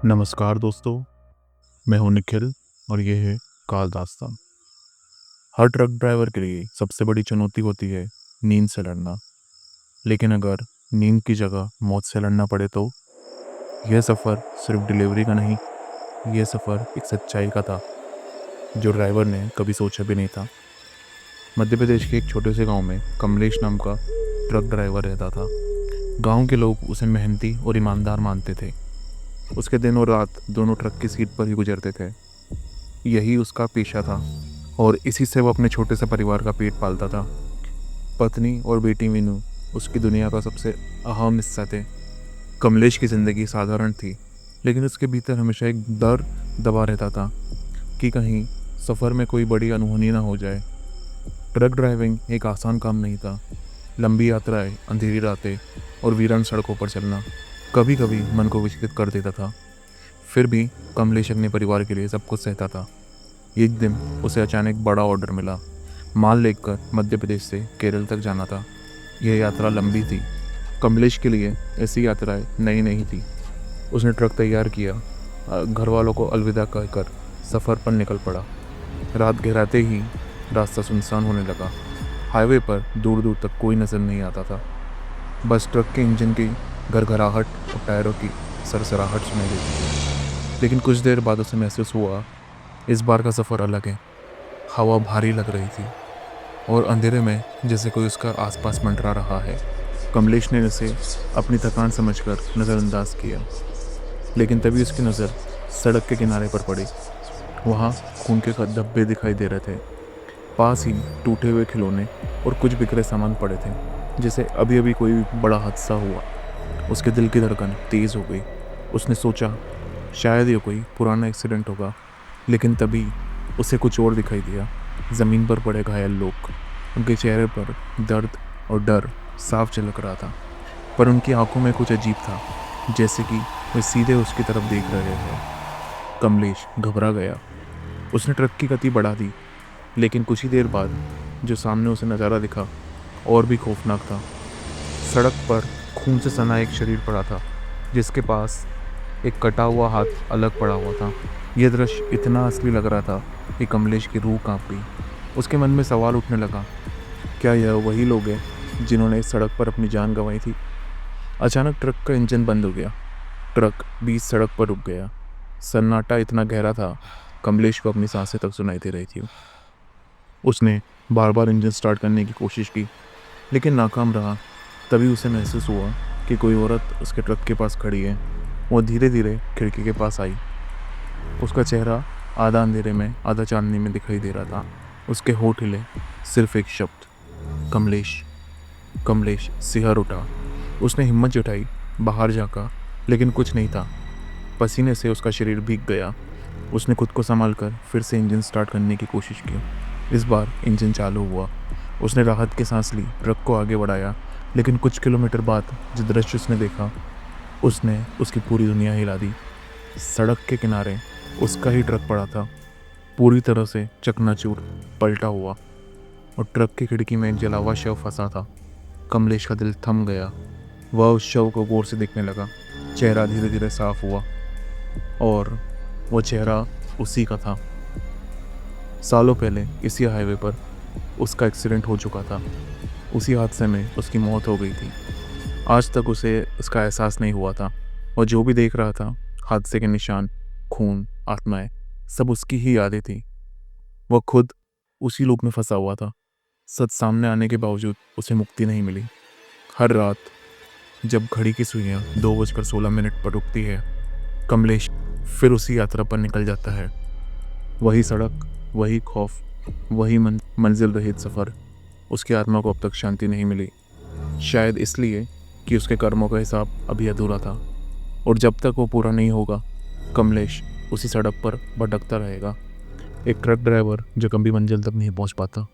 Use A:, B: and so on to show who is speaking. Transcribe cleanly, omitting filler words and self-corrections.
A: नमस्कार दोस्तों, मैं हूं निखिल और ये है काल दास्तां। हर ट्रक ड्राइवर के लिए सबसे बड़ी चुनौती होती है नींद से लड़ना। लेकिन अगर नींद की जगह मौत से लड़ना पड़े तो यह सफ़र सिर्फ डिलीवरी का नहीं, यह सफ़र एक सच्चाई का था जो ड्राइवर ने कभी सोचा भी नहीं था। मध्य प्रदेश के एक छोटे से गांव में कमलेश नाम का ट्रक ड्राइवर रहता था। गांव के लोग उसे मेहनती और ईमानदार मानते थे। उसके दिन और रात दोनों ट्रक की सीट पर ही गुजरते थे। यही उसका पेशा था और इसी से वो अपने छोटे से परिवार का पेट पालता था। पत्नी और बेटी मीनू उसकी दुनिया का सबसे अहम हिस्सा थे। कमलेश की ज़िंदगी साधारण थी, लेकिन उसके भीतर हमेशा एक डर दबा रहता था कि कहीं सफ़र में कोई बड़ी अनहोनी ना हो जाए। ट्रक ड्राइविंग एक आसान काम नहीं था। लंबी यात्राएं, अंधेरी रातें और वीरान सड़कों पर चलना कभी कभी मन को विचलित कर देता था। फिर भी कमलेश अपने परिवार के लिए सब कुछ सहता था। एक दिन उसे अचानक बड़ा ऑर्डर मिला। माल लेकर मध्य प्रदेश से केरल तक जाना था। यह यात्रा लंबी थी। कमलेश के लिए ऐसी यात्राएं नई नहीं थी। उसने ट्रक तैयार किया, घर वालों को अलविदा कहकर सफ़र पर निकल पड़ा। रात गहराते ही रास्ता सुनसान होने लगा। हाईवे पर दूर दूर तक कोई नज़र नहीं आता था। बस ट्रक के इंजन की घरघराहट और टायरों की सरसराहट सुनाई देती थी। लेकिन कुछ देर बाद उसे महसूस हुआ, इस बार का सफ़र अलग है। हवा भारी लग रही थी और अंधेरे में जैसे कोई उसका आसपास मंडरा रहा है। कमलेश ने इसे अपनी थकान समझकर नज़रअंदाज किया, लेकिन तभी उसकी नज़र सड़क के किनारे पर पड़ी। वहाँ खून के धब्बे दिखाई दे रहे थे। पास ही टूटे हुए खिलौने और कुछ बिखरे सामान पड़े थे, जैसे अभी अभी कोई बड़ा हादसा हुआ। उसके दिल की धड़कन तेज़ हो गई। उसने सोचा शायद ये कोई पुराना एक्सीडेंट होगा, लेकिन तभी उसे कुछ और दिखाई दिया। ज़मीन पर पड़े घायल लोग, उनके चेहरे पर दर्द और डर साफ झलक रहा था, पर उनकी आंखों में कुछ अजीब था, जैसे कि वे सीधे उसकी तरफ देख रहे थे। कमलेश घबरा गया। उसने ट्रक की गति बढ़ा दी, लेकिन कुछ ही देर बाद जो सामने उसे नज़ारा दिखा और भी खौफनाक था। सड़क पर खून से सना एक शरीर पड़ा था, जिसके पास एक कटा हुआ हाथ अलग पड़ा हुआ था। यह दृश्य इतना असली लग रहा था कि कमलेश की रूह कांप गई। उसके मन में सवाल उठने लगा, क्या यह वही लोग हैं जिन्होंने इस सड़क पर अपनी जान गंवाई थी? अचानक ट्रक का इंजन बंद हो गया। ट्रक बीच सड़क पर रुक गया। सन्नाटा इतना गहरा था, कमलेश को अपनी सांसें तक सुनाई दे रही थी। उसने बार बार इंजन स्टार्ट करने की कोशिश की, लेकिन नाकाम रहा। तभी उसे महसूस हुआ कि कोई औरत उसके ट्रक के पास खड़ी है। वो धीरे धीरे खिड़की के पास आई। उसका चेहरा आधा अंधेरे में आधा चांदनी में दिखाई दे रहा था। उसके होठ हिले, सिर्फ एक शब्द, कमलेश। कमलेश सिहर उठा। उसने हिम्मत जुटाई, बाहर झाँका, लेकिन कुछ नहीं था। पसीने से उसका शरीर भीग गया। उसने खुद को संभाल कर फिर से इंजन स्टार्ट करने की कोशिश की। इस बार इंजन चालू हुआ। उसने राहत की सांस ली, ट्रक को आगे बढ़ाया, लेकिन कुछ किलोमीटर बाद जो दृश्य उसने देखा, उसने उसकी पूरी दुनिया हिला दी। सड़क के किनारे उसका ही ट्रक पड़ा था, पूरी तरह से चकनाचूर, पलटा हुआ, और ट्रक की खिड़की में एक जला हुआ शव फंसा था। कमलेश का दिल थम गया। वह उस शव को गौर से देखने लगा। चेहरा धीरे धीरे साफ हुआ और वो चेहरा उसी का था। सालों पहले इसी हाईवे पर उसका एक्सीडेंट हो चुका था। उसी हादसे में उसकी मौत हो गई थी। आज तक उसे उसका एहसास नहीं हुआ था। और जो भी देख रहा था, हादसे के निशान, खून, आत्माएं, सब उसकी ही यादें थी। वह खुद उसी लूप में फंसा हुआ था। सच सामने आने के बावजूद उसे मुक्ति नहीं मिली। हर रात जब घड़ी की सुइयां 2:16 पर रुकती है, कमलेश फिर उसी यात्रा पर निकल जाता है। वही सड़क, वही खौफ, वही मंजिल रहित सफ़र। उसकी आत्मा को अब तक शांति नहीं मिली। शायद इसलिए कि उसके कर्मों का हिसाब अभी अधूरा था, और जब तक वो पूरा नहीं होगा, कमलेश उसी सड़क पर भटकता रहेगा, एक ट्रक ड्राइवर जो कभी मंजिल तक नहीं पहुंच पाता।